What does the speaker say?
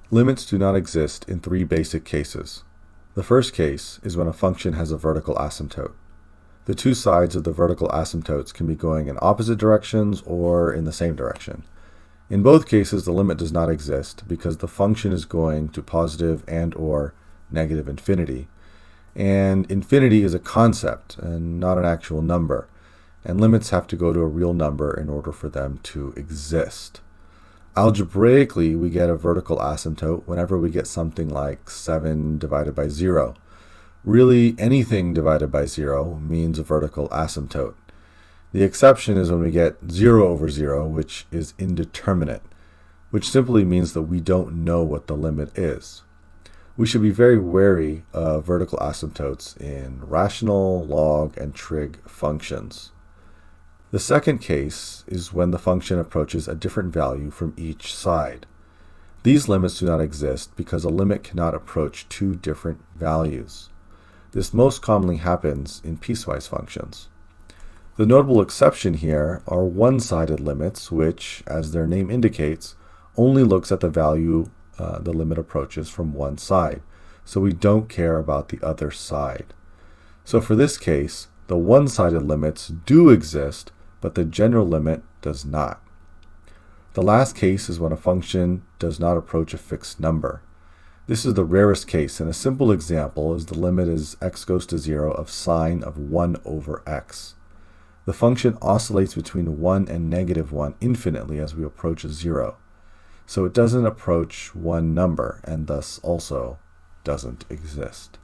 Limits do not exist in three basic cases. The first case is when a function has a vertical asymptote. The two sides of the vertical asymptotes can be going in opposite directions or in the same direction. In both cases, the limit does not exist because the function is going to positive and or negative infinity. And infinity is a concept and not an actual number. And limits have to go to a real number in order for them to exist. Algebraically, we get a vertical asymptote whenever we get something like 7 divided by 0. Really, anything divided by 0 means a vertical asymptote. The exception is when we get 0 over 0, which is indeterminate, which simply means that we don't know what the limit is. We should be very wary of vertical asymptotes in rational, log, and trig functions. The second case is when the function approaches a different value from each side. These limits do not exist because a limit cannot approach two different values. This most commonly happens in piecewise functions. The notable exception here are one-sided limits, which, as their name indicates, only looks at the value the limit approaches from one side, so we don't care about the other side. So for this case, the one-sided limits do exist, but the general limit does not. The last case is when a function does not approach a fixed number. This is the rarest case, and a simple example is the limit as x goes to 0 of sine of 1 over x. The function oscillates between 1 and negative 1 infinitely as we approach a 0. So it doesn't approach one number, and thus also doesn't exist.